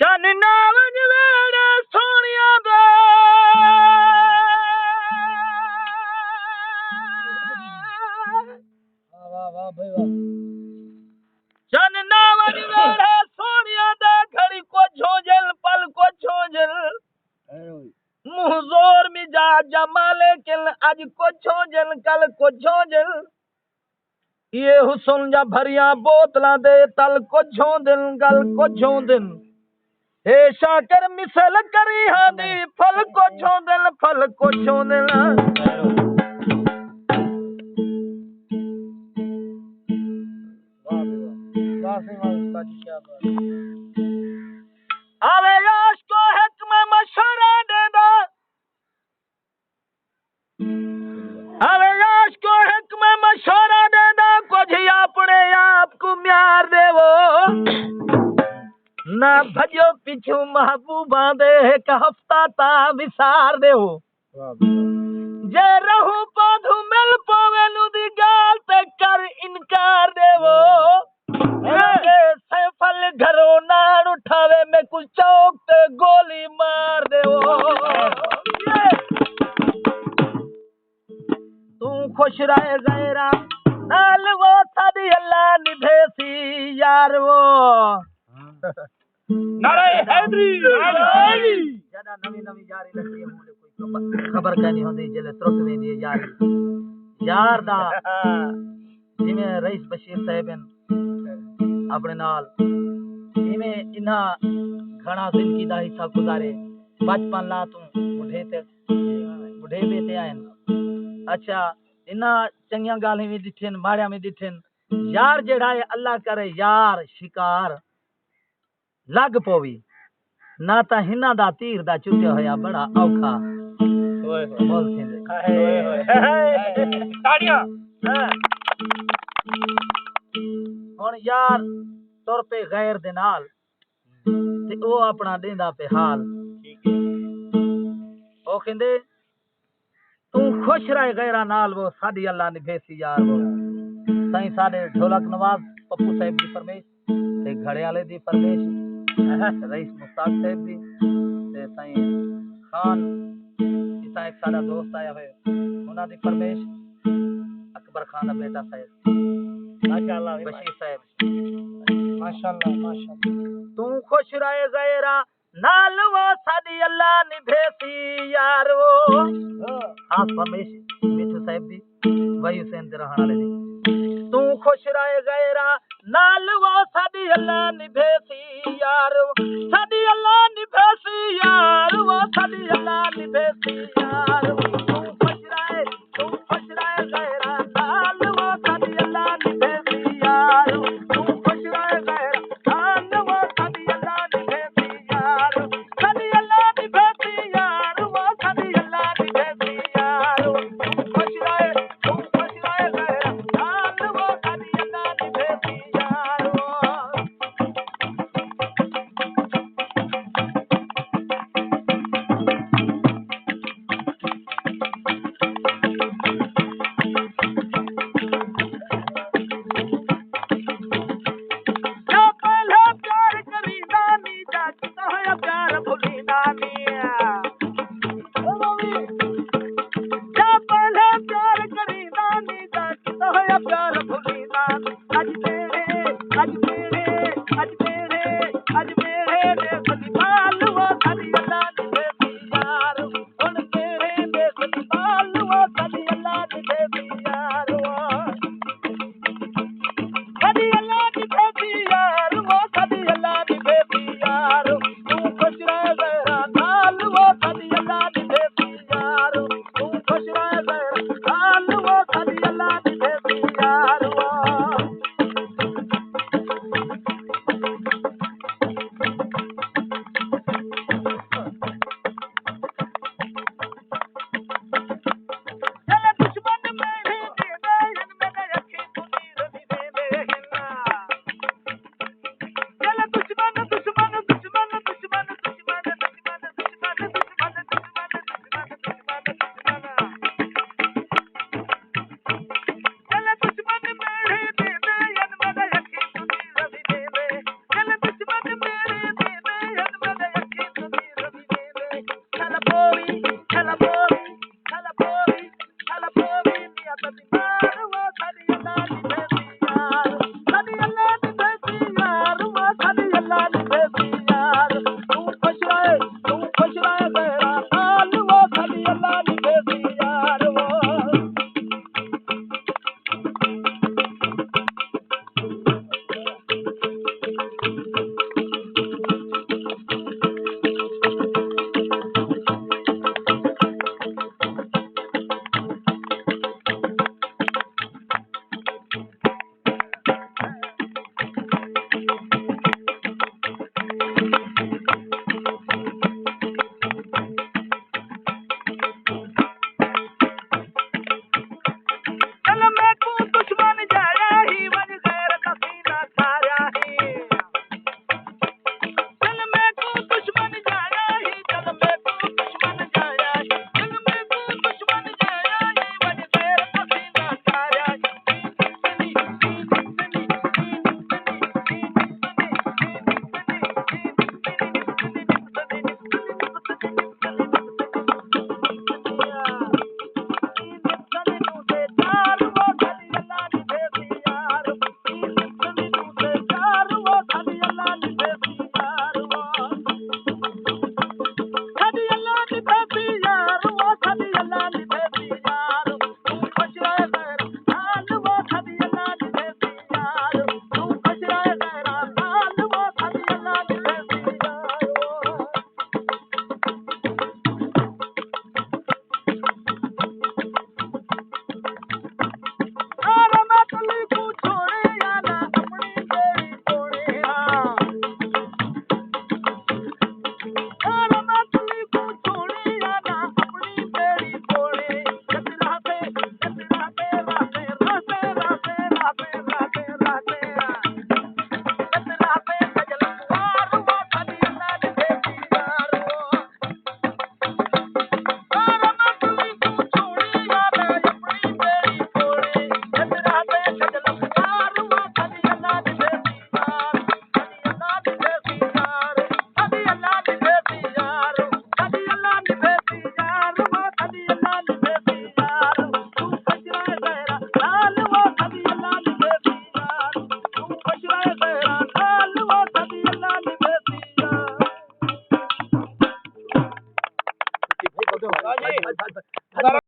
चन नावज वेड़े सोनिया दा चन नावज वेड़े सोनिया दा घड़ी को झोंझल पल को झोंझल मुंह जोर मिजाज जमाले किल आज को झोंझल कल को झोंझल ये हुसन जा भरिया बोतला दे तल को झोंदिन गल को झोंदिन हे शाकर मिसल करी हादी फल को झोंदिन आवे याश को हक में मशवरा दे दो आवे याश को हक में मशवरा दे दो कुछ अपने आप को म्यार देवो ना भजो पिछू महबूबा दे एक हफ्ता ता विसार देवो जे रहू पाधू मिल पावे नु दी गाल ते कर इनकार देवो सैफल घरों नान उठावे में कुछ चौक ते गोली मार देवो तू खुश रहे गैरा नाल वो सादी अल्लाह निभेसी यार वो नारे हैदरी जदा नवी जारी रखी मुंडे कोई खबर का नहीं होंदी जले तुरत में दी यार दा जिमें रईस बशीर साहब अपने नाल जिमें इना घना जिंदगी दा हिस्सा गुजारे बचपन ला तू बुढ़े बेते आए अच्छा इना चंगिया गाली में दिठन माड़िया में दिठन यार जेड़ा है अल्लाह करे यार शिकार लग पोवी ना ता हिना दा तीर दा चुटिया होया बड़ा औखा बोल ताड़ियां हुन यार तुर पे गैर दे नाल ते ओ अपना देंदा पे हाल ठीक है ओ कहंदे तू खुश रह गैरा नाल वो साडी अल्लाह ने भेसी यार वो सही साडे ढोलक नवाज पप्पू साहब दी फरमाइश ते घड़े वाले दी फरमाइश रईस मुस्ताक साहब दी ते सही खान इसा एक साडा दोस्त आया है उना दी फरमाइश अकबर खान दा बेटा साहब माशाअल्लाह बशीर साहब माशाअल्लाह तू खुश रह गैरा नाल वो साडी अल्लाह ने भेसी यार वो खास फरमाइश मिठू साहब दी भाई हुसैन दे रहण वाले दी तू खुश रह गैरा नाल वो साडी अल्लाह ने भेसी यार साडी अल्लाह ने भेसी यार वो साडी अल्लाह ने भेसी यार तू खुश रह गैरा नाल वो साडी अल्लाह ने भेसी यार तू खुश रह गैरा नाल वो साडी अल्लाह ने भेसी यार साडी अल्लाह ने भेसी यार वो साडी अल्लाह ने भेसी यार तू खुश रह गैरा नाल वो साडी अल्लाह ने भेसी यार आज